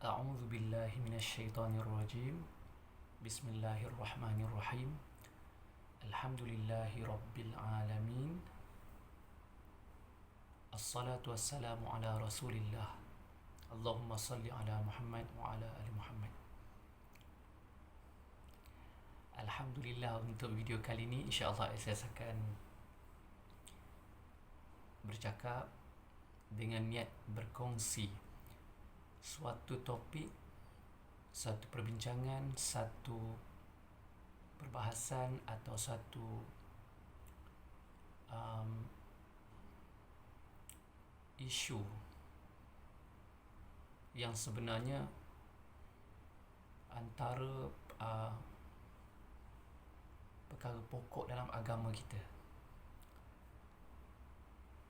A'udzu billahi minasyaitonir rajim. Bismillahirrahmanirrahim. Alhamdulillahi rabbil alamin. Assalatu wassalamu ala Rasulillah. Allahumma salli ala Muhammad wa ala ali Muhammad. Alhamdulillah, untuk video kali ini insya-Allah saya akan bercakap dengan niat berkongsi suatu topik, satu perbincangan, satu perbahasan atau satu isu yang sebenarnya antara perkara pokok dalam agama kita,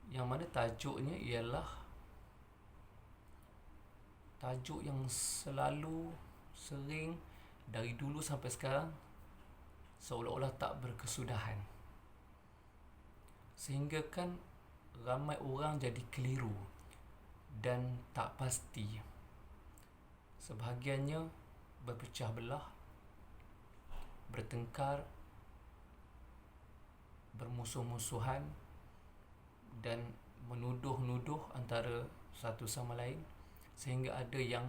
yang mana tajuknya ialah tajuk yang selalu sering dari dulu sampai sekarang seolah-olah tak berkesudahan, sehingga kan ramai orang jadi keliru dan tak pasti. Sebahagiannya berpecah belah, bertengkar, bermusuh-musuhan dan menuduh-nuduh antara satu sama lain, sehingga ada yang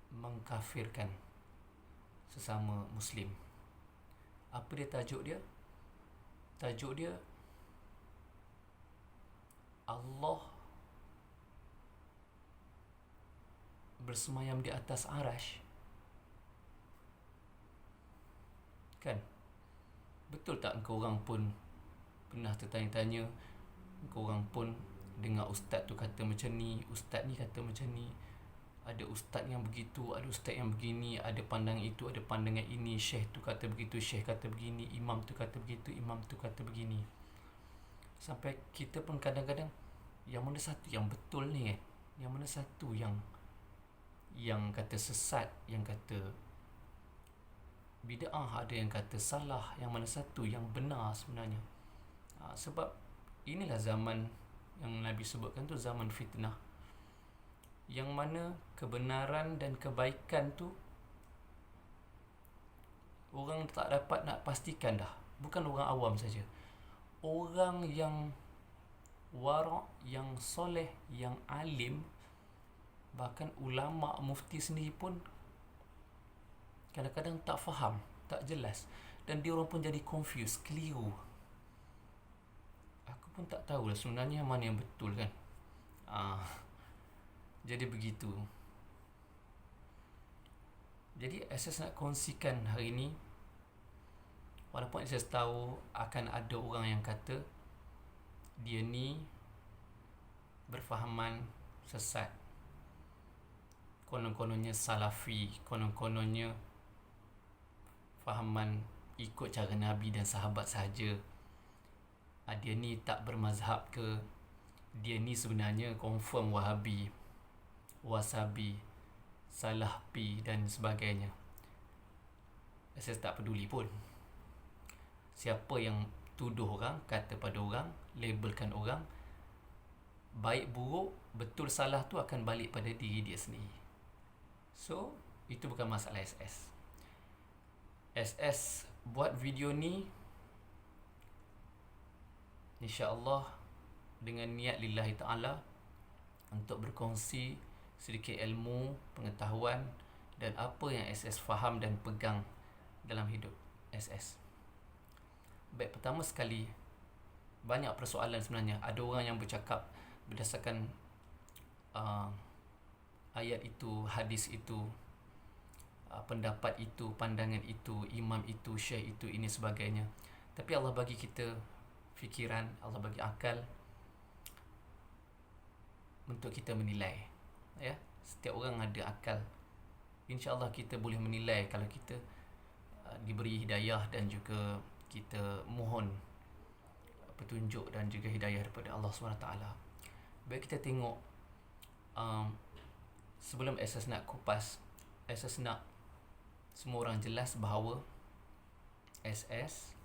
mengkafirkan sesama Muslim. Apa dia tajuk dia? Tajuk dia Allah bersemayam di atas arash. Kan? Betul tak engkau orang pun pernah tertanya-tanya, engkau orang pun dengar ustaz tu kata macam ni, ustaz ni kata macam ni, ada ustaz yang begitu, ada ustaz yang begini, ada pandangan itu, ada pandangan ini, syekh tu kata begitu, syekh kata begini, imam tu kata begitu, imam tu kata begini. Sampai kita pun kadang-kadang, yang mana satu yang betul ni yang mana satu yang kata sesat, yang kata bid'ah, ada yang kata salah, yang mana satu yang benar sebenarnya. Sebab inilah zaman yang Nabi sebutkan tu zaman fitnah, yang mana kebenaran dan kebaikan tu orang tak dapat nak pastikan dah. Bukan orang awam saja, orang yang wara', yang soleh, yang alim, bahkan ulama mufti sendiri pun kadang-kadang tak faham, tak jelas, dan dia orang pun jadi confused, keliru. Aku pun tak tahulah sebenarnya mana yang betul kan. Jadi begitu. Jadi Asas nak kongsikan hari ini, walaupun Asas tahu akan ada orang yang kata dia ni berfahaman sesat, konon-kononnya salafi, konon-kononnya fahaman ikut cara Nabi dan sahabat sahaja. Dia ni tak bermazhab ke, dia ni sebenarnya confirm Wahabi, Wasabi, Salafi dan sebagainya. Saya tak peduli pun siapa yang tuduh orang, kata pada orang, labelkan orang. Baik buruk, betul salah tu akan balik pada diri dia sendiri. So, itu bukan masalah SS. SS buat video ni insya-Allah dengan niat lillahi ta'ala untuk berkongsi sedikit ilmu, pengetahuan dan apa yang SS faham dan pegang dalam hidup SS. Baik, pertama sekali, banyak persoalan sebenarnya. Ada orang yang bercakap berdasarkan ayat itu, hadis itu, pendapat itu, pandangan itu, imam itu, syekh itu, ini sebagainya. Tapi Allah bagi kita fikiran, Allah bagi akal untuk kita menilai. Ya, setiap orang ada akal. InsyaAllah kita boleh menilai kalau kita diberi hidayah dan juga kita mohon petunjuk dan juga hidayah daripada Allah SWT. Baik, kita tengok sebelum Asas nak kupas, Asas nak semua orang jelas bahawa SS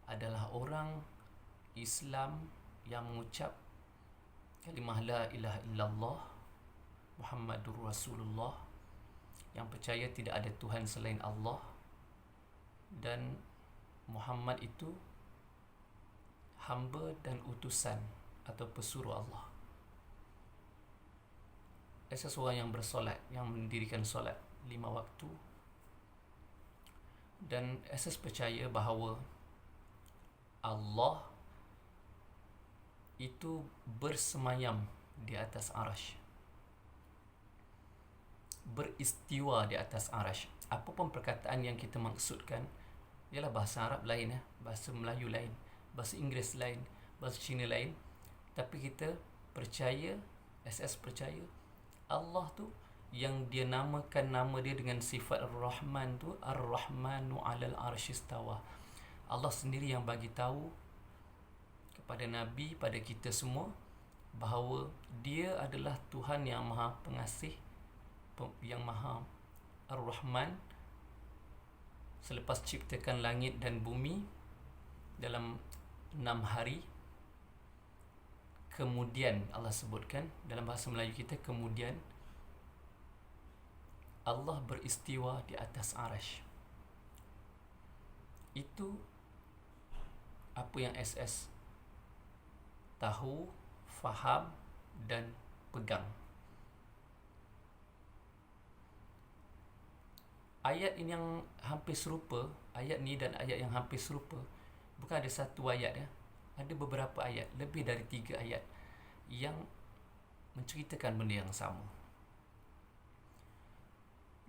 adalah orang Islam yang mengucap kalimah la ilaha illallah Muhammadur Rasulullah, yang percaya tidak ada Tuhan selain Allah, dan Muhammad itu hamba dan utusan atau pesuruh Allah. Asas orang yang bersolat, yang mendirikan solat 5 waktu, dan asas percaya bahawa Allah itu bersemayam di atas arash, beristiwa di atas arash. Apa pun perkataan yang kita maksudkan, ialah bahasa Arab lain, bahasa Melayu lain, bahasa Inggeris lain, bahasa Cina lain, tapi kita percaya, asas percaya Allah tu yang dia namakan nama dia dengan sifat Ar-Rahman tu, Ar-Rahmanu 'alal arsy istawa. Allah sendiri yang bagi tahu kepada Nabi, pada kita semua, bahawa dia adalah Tuhan yang maha pengasih, yang maha Ar-Rahman. Selepas ciptakan langit dan bumi dalam 6 hari, kemudian Allah sebutkan dalam bahasa Melayu kita, kemudian Allah beristiwa di atas arash. Itu apa yang SS tahu, faham dan pegang. Ayat ini yang hampir serupa, ayat ni dan ayat yang hampir serupa, bukan ada satu ayat, ada beberapa ayat, lebih dari 3 ayat yang menceritakan benda yang sama.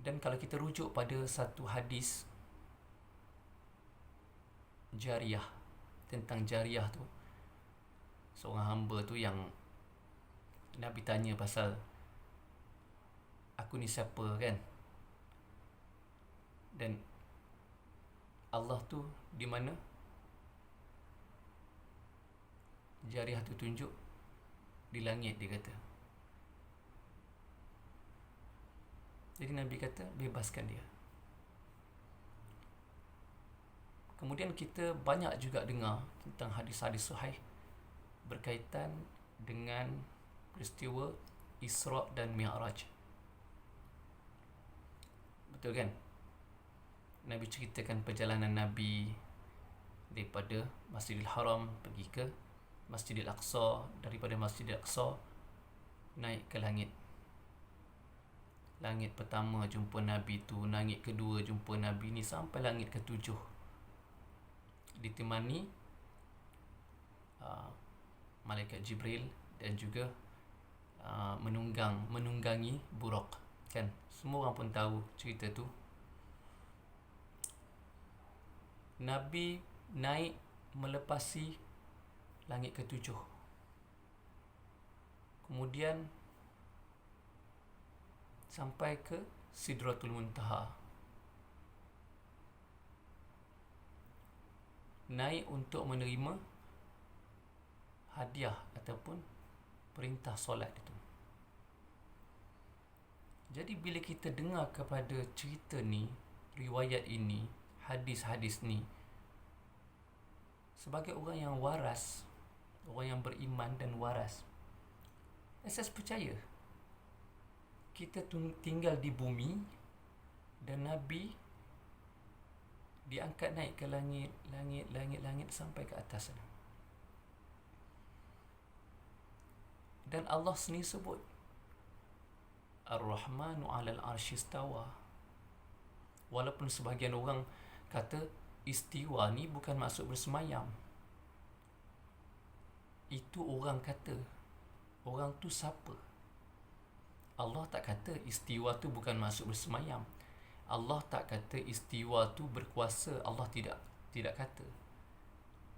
Dan kalau kita rujuk pada satu hadis Jariyah, tentang Jariyah tu, seorang hamba tu yang Nabi tanya pasal aku ni siapa, kan? Dan Allah tu di mana? Jariyah tu tunjuk di langit, dia kata. Jadi Nabi kata, bebaskan dia. Kemudian kita banyak juga dengar tentang hadis-hadis sahih berkaitan dengan peristiwa Isra' dan Mi'raj. Betul kan? Nabi ceritakan perjalanan Nabi daripada Masjidil Haram pergi ke Masjidil Aqsa, daripada Masjidil Aqsa naik ke langit. Langit pertama jumpa Nabi tu, langit kedua jumpa Nabi ni, sampai langit ke-7 ditemani Malaikat Jibril dan juga menunggangi Buraq, kan? Semua orang pun tahu cerita tu. Nabi naik melepasi langit ke-7. Kemudian sampai ke Sidratul Muntaha. Naik untuk menerima hadiah ataupun perintah solat itu. Jadi bila kita dengar kepada cerita ni, riwayat ini, hadis-hadis ni, sebagai orang yang waras, orang yang beriman dan waras, asas percaya kita tinggal di bumi dan Nabi diangkat naik ke langit sampai ke atas sana. Dan Allah sendiri sebut Ar-Rahmanu 'alal arsy istawa. Walaupun sebahagian orang kata istiwa ni bukan maksud bersemayam. Itu orang kata. Orang tu siapa? Allah tak kata istiwa tu bukan maksud bersemayam. Allah tak kata istiwa tu berkuasa. Allah tidak kata.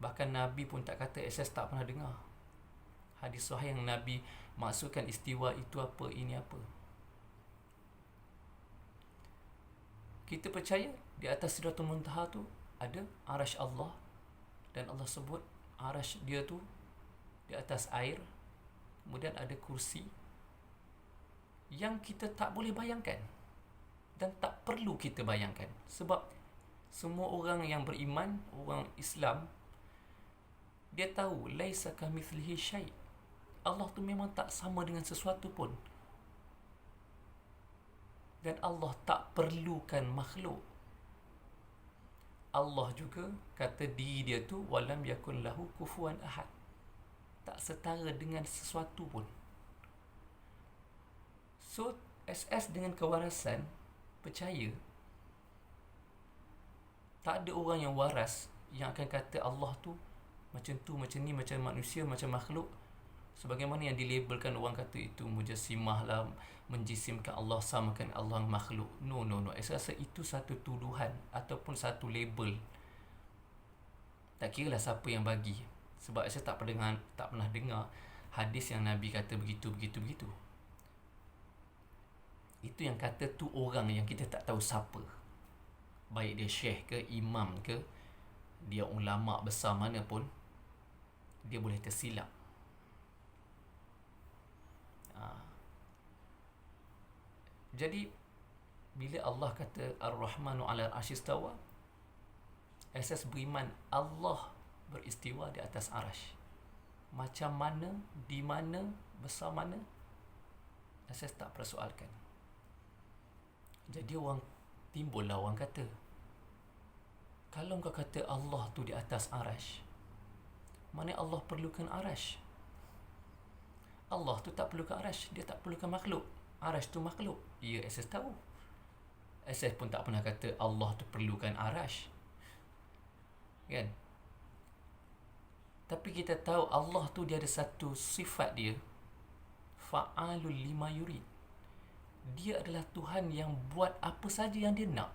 Bahkan Nabi pun tak kata. Saya tak pernah dengar hadis sahih yang Nabi maksudkan istiwa itu apa, ini apa. Kita percaya di atas Sidratul Muntaha tu ada arash Allah, dan Allah sebut arash dia tu di atas air. Kemudian ada kursi yang kita tak boleh bayangkan dan tak perlu kita bayangkan, sebab semua orang yang beriman, orang Islam, dia tahu laisa kamitslihi syai'. Allah tu memang tak sama dengan sesuatu pun. Dan Allah tak perlukan makhluk. Allah juga kata diri dia tu walam yakun lahu kufuwan ahad. Tak setara dengan sesuatu pun. So, SS dengan kewarasan percaya tak ada orang yang waras yang akan kata Allah tu macam tu, macam ni, macam manusia, macam makhluk. Sebagaimana yang dilabelkan orang kata itu mujassimah lah, menjisimkan Allah, samakan Allah makhluk. No. Saya rasa itu satu tuduhan ataupun satu label. Tak kira lah siapa yang bagi. Sebab saya tak pernah dengar hadis yang Nabi kata begitu. Itu yang kata tu orang yang kita tak tahu siapa. Baik dia syekh ke, imam ke, dia ulama besar mana pun, dia boleh tersilap. Jadi bila Allah kata Ar-Rahmanu 'alal 'arsy istawa, asas beriman Allah beristiwa di atas arasy. Macam mana, di mana, besar mana, asas tak persoalkan. Jadi timbullah orang kata, kalau kau kata Allah tu di atas arasy, mana Allah perlukan arasy? Allah tu tak perlukan arasy, dia tak perlukan makhluk. Arasy tu makhluk. Ya, SS tahu. SS pun tak pernah kata Allah tu perlukan arasy. Kan? Tapi kita tahu Allah tu dia ada satu sifat dia, fa'alul lima yurid. Dia adalah Tuhan yang buat apa saja yang dia nak.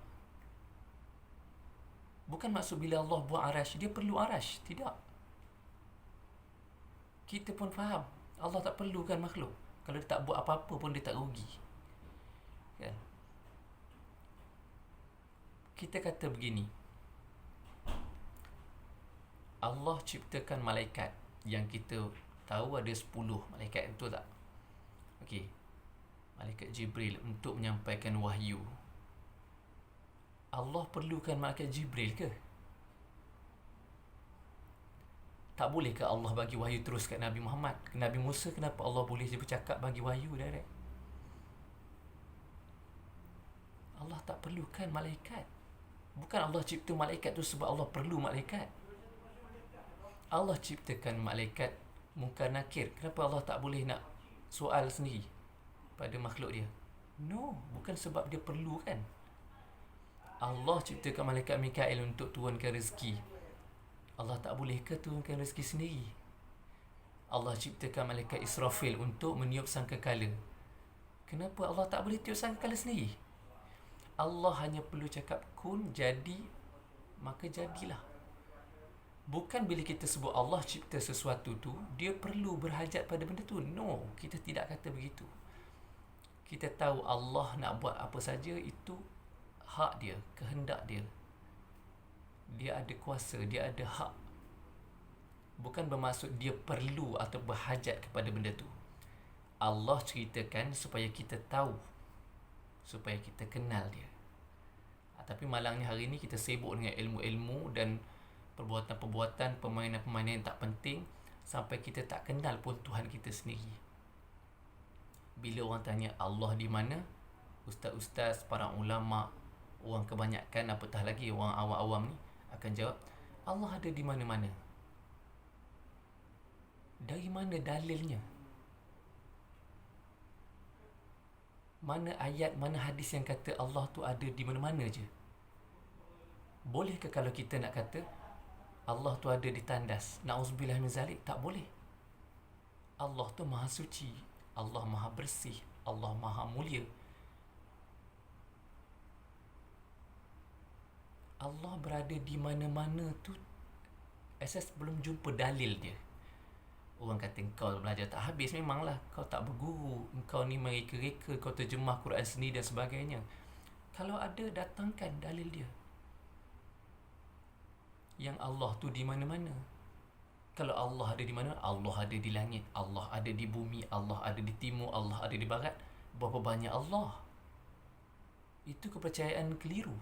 Bukan maksud bila Allah buat arasy, dia perlu arasy. Tidak. Kita pun faham Allah tak perlukan makhluk. Kalau dia tak buat apa-apa pun dia tak rugi. Kan? Kita kata begini, Allah ciptakan malaikat yang kita tahu ada 10 malaikat, betul tak? Okey. Malaikat Jibril untuk menyampaikan wahyu. Allah perlukan malaikat Jibril ke? Tak boleh ke Allah bagi wahyu terus kat Nabi Muhammad? Nabi Musa kenapa Allah boleh dia bercakap bagi wahyu direct? Allah tak perlukan malaikat. Bukan Allah cipta malaikat tu sebab Allah perlu malaikat. Allah ciptakan malaikat munkar nakir. Kenapa Allah tak boleh nak soal sendiri pada makhluk dia? No, bukan sebab dia perlu kan. Allah ciptakan malaikat Mikail untuk turunkan rezeki. Allah tak boleh ke turunkan rezeki sendiri? Allah ciptakan malaikat Israfil untuk meniup sangkakala. Kenapa Allah tak boleh tiup sangkakala sendiri? Allah hanya perlu cakap kun, jadi, maka jadilah. Bukan bila kita sebut Allah cipta sesuatu tu, dia perlu berhajat pada benda tu. No, kita tidak kata begitu. Kita tahu Allah nak buat apa saja, itu hak dia, kehendak dia. Dia ada kuasa, dia ada hak. Bukan bermaksud dia perlu atau berhajat kepada benda tu. Allah ceritakan supaya kita tahu, supaya kita kenal dia. Tapi malangnya hari ni kita sibuk dengan ilmu-ilmu dan perbuatan-perbuatan, permainan-permainan yang tak penting, sampai kita tak kenal pun Tuhan kita sendiri. Bila orang tanya Allah di mana, ustaz-ustaz, para ulama, orang kebanyakan, apatah lagi orang awam-awam ni akan jawab, Allah ada di mana-mana. Dari mana dalilnya? Mana ayat, mana hadis yang kata Allah tu ada di mana-mana je? Bolehkah kalau kita nak kata Allah tu ada di tandas? Na'udzubillah min zalik. Tak boleh. Allah tu maha suci, Allah maha bersih, Allah maha mulia. Allah berada di mana-mana tu, asas belum jumpa dalil dia. Orang kata kau belajar tak habis, memanglah kau tak berguru, kau ni mereka-reka, kau terjemah Quran sendiri dan sebagainya. Kalau ada, datangkan dalil dia. Yang Allah tu di mana-mana. Kalau Allah ada di mana? Allah ada di langit, Allah ada di bumi, Allah ada di timur, Allah ada di barat. Berapa banyak Allah? Itu kepercayaan keliru.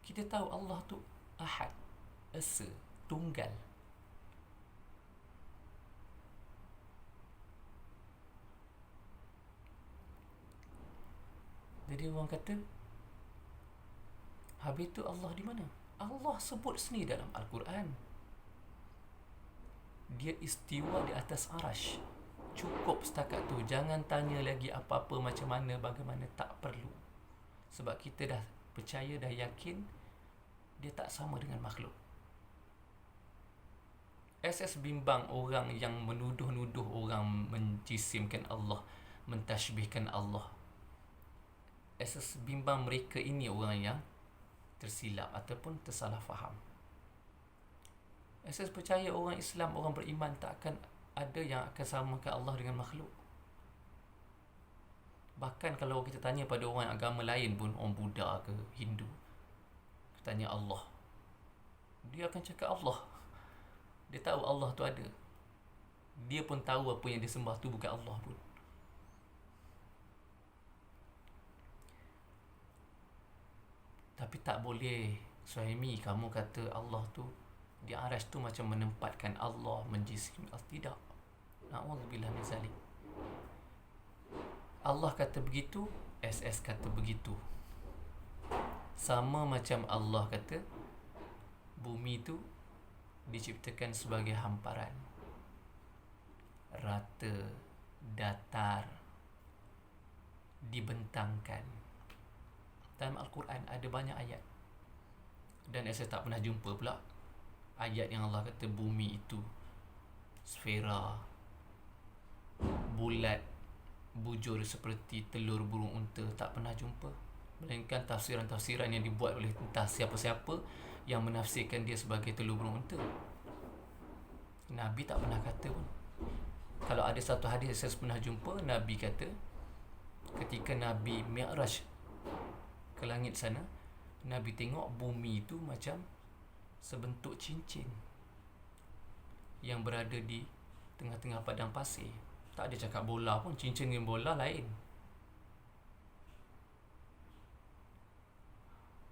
Kita tahu Allah tu Ahad, Esa, Tunggal. Jadi orang kata, habis tu Allah di mana? Allah sebut sendiri dalam Al-Quran, dia istiwa di atas arash. Cukup setakat tu. Jangan tanya lagi apa-apa macam mana, bagaimana, tak perlu. Sebab kita dah percaya, dah yakin dia tak sama dengan makhluk. SS bimbang orang yang menuduh-nuduh orang menjisimkan Allah, mentashbihkan Allah. SS bimbang mereka ini orang yang tersilap ataupun tersalah faham. SS percaya orang Islam, orang beriman tak akan ada yang akan samakan Allah dengan makhluk. Bahkan kalau kita tanya pada orang agama lain pun, orang Buddha ke Hindu, kita tanya Allah, dia akan cakap Allah. Dia tahu Allah tu ada. Dia pun tahu apa yang dia sembah tu bukan Allah pun. Tapi tak boleh, Suhaimi, kamu kata Allah tu di arash tu macam menempatkan Allah, menjisim Allah. Tidak. Na'udzubillah min zalik. Allah kata begitu, SS kata begitu. Sama macam Allah kata bumi tu diciptakan sebagai hamparan, rata, datar, dibentangkan. Dalam Al-Quran ada banyak ayat, dan saya tak pernah jumpa pula ayat yang Allah kata bumi itu sfera, bulat, bujur seperti telur burung unta. Tak pernah jumpa. Melainkan tafsiran-tafsiran yang dibuat oleh entah siapa-siapa yang menafsirkan dia sebagai telur burung unta. Nabi tak pernah kata pun. Kalau ada satu hadis saya pernah jumpa, Nabi kata ketika Nabi Mi'raj ke langit sana, Nabi tengok bumi itu macam sebentuk cincin yang berada di tengah-tengah padang pasir. Tak ada cakap bola pun, cincin dengan bola lain.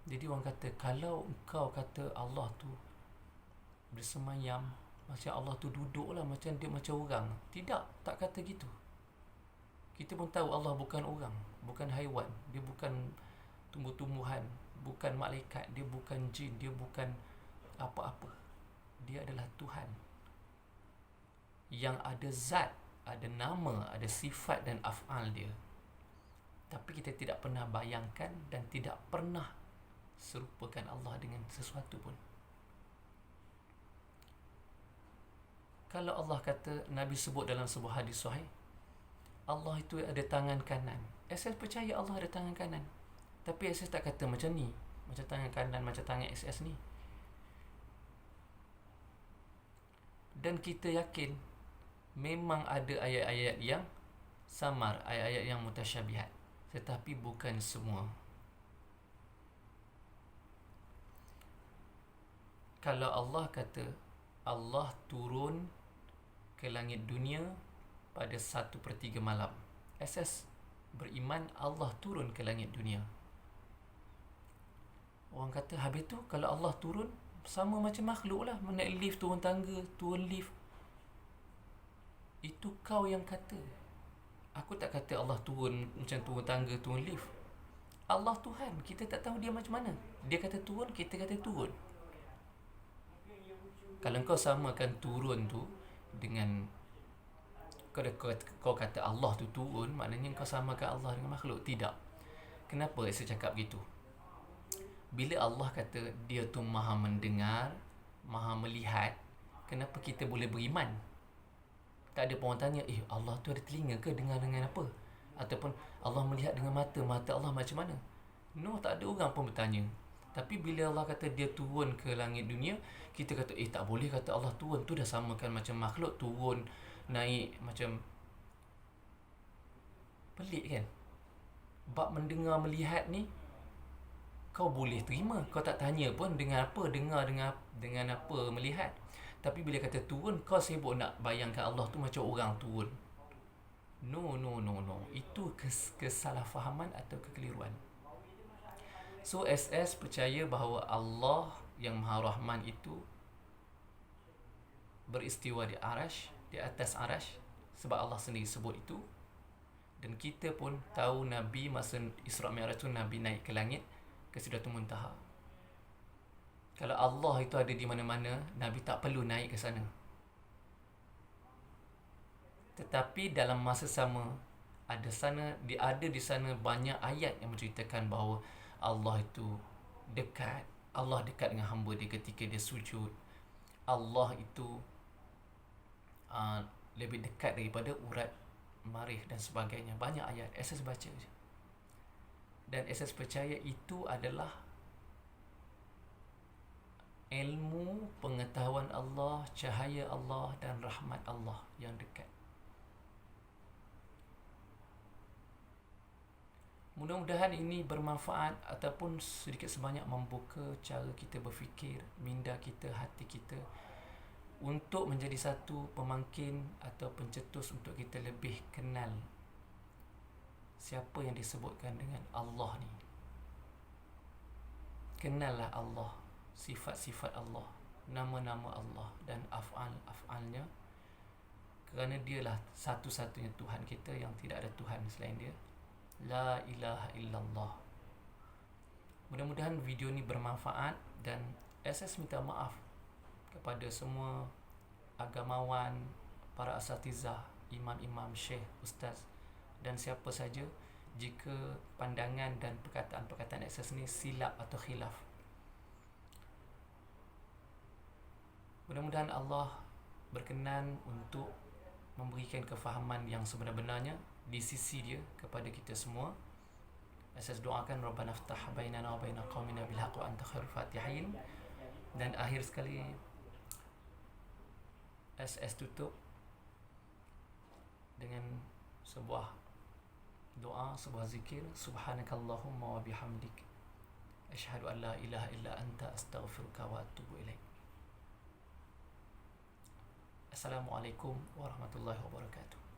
Jadi orang kata, kalau engkau kata Allah tu bersemayam, macam Allah tu duduk lah, macam dia macam orang. Tidak, tak kata gitu. Kita pun tahu Allah bukan orang, bukan haiwan, dia bukan tumbuh-tumbuhan, bukan malaikat, dia bukan jin, dia bukan apa-apa. Dia adalah Tuhan yang ada zat, ada nama, ada sifat dan af'al dia. Tapi kita tidak pernah bayangkan dan tidak pernah serupakan Allah dengan sesuatu pun. Kalau Allah kata, Nabi sebut dalam sebuah hadis sahih, Allah itu ada tangan kanan. SS percaya Allah ada tangan kanan. Tapi SS tak kata macam ni, macam tangan kanan, macam tangan SS ni. Dan kita yakin memang ada ayat-ayat yang samar, ayat-ayat yang mutasyabihat, tetapi bukan semua. Kalau Allah kata Allah turun ke langit dunia pada 1/3 malam, SS beriman Allah turun ke langit dunia. Orang kata habis tu kalau Allah turun sama macam makhluk lah, naik lift, turun tangga, turun lift. Itu kau yang kata. Aku tak kata Allah turun macam turun tangga, turun lift. Allah Tuhan, kita tak tahu dia macam mana. Dia kata turun, kita kata turun. Kalau kau samakan turun tu dengan kau kata Allah tu turun, maknanya kau samakan Allah dengan makhluk. Tidak. Kenapa saya cakap gitu? Bila Allah kata dia tu maha mendengar, maha melihat, kenapa kita boleh beriman? Tak ada pun orang tanya, Allah tu ada telinga ke, dengar dengan apa? Ataupun Allah melihat dengan mata, mata Allah macam mana? No, tak ada orang pun bertanya. Tapi bila Allah kata dia turun ke langit dunia, kita kata, tak boleh kata Allah turun. Tu dah samakan macam makhluk turun, naik, macam pelik kan? Bab mendengar, melihat ni kau boleh terima, kau tak tanya pun dengan apa, dengar dengan apa, melihat. Tapi bila kata turun, kau sibuk nak bayangkan Allah tu macam orang turun. No. Itu kesalahfahaman atau kekeliruan. So SS percaya bahawa Allah yang Maha Rahman itu beristiwa di arash, di atas arash, sebab Allah sendiri sebut itu. Dan kita pun tahu Nabi masa Isra' Mi'raj tu Nabi naik ke langit, ke Sidratul Muntaha. Kalau Allah itu ada di mana-mana, Nabi tak perlu naik ke sana. Tetapi dalam masa sama, ada di sana banyak ayat yang menceritakan bahawa Allah itu dekat. Allah dekat dengan hamba dia ketika dia sujud. Allah itu lebih dekat daripada urat marih dan sebagainya. Banyak ayat. SS baca je. Dan SS percaya itu adalah ilmu pengetahuan Allah, cahaya Allah dan rahmat Allah yang dekat. Mudah-mudahan ini bermanfaat ataupun sedikit sebanyak membuka cara kita berfikir, minda kita, hati kita untuk menjadi satu pemangkin atau pencetus untuk kita lebih kenal siapa yang disebutkan dengan Allah ni. Kenallah Allah, sifat-sifat Allah, nama-nama Allah dan af'al-af'alnya, kerana dialah satu-satunya Tuhan kita yang tidak ada Tuhan selain dia. La ilaha illallah. Mudah-mudahan video ni bermanfaat dan SS minta maaf kepada semua agamawan, para asatizah, imam-imam, syekh, ustaz dan siapa saja jika pandangan dan perkataan-perkataan SS ni silap atau khilaf. Mudah-mudahan Allah berkenan untuk memberikan kefahaman yang sebenar-benarnya di sisi dia kepada kita semua. Saya doakan Rabbana ftah bainana wa baina qaumina bil haqq wa anta khairul fatihin. Dan akhir sekali SS tutup dengan sebuah doa, sebuah zikir. Subhanakallahumma wa bihamdik, asyhadu an la ilaha illa anta, astaghfiruka wa atubu ilaik. Assalamualaikum warahmatullahi wabarakatuh.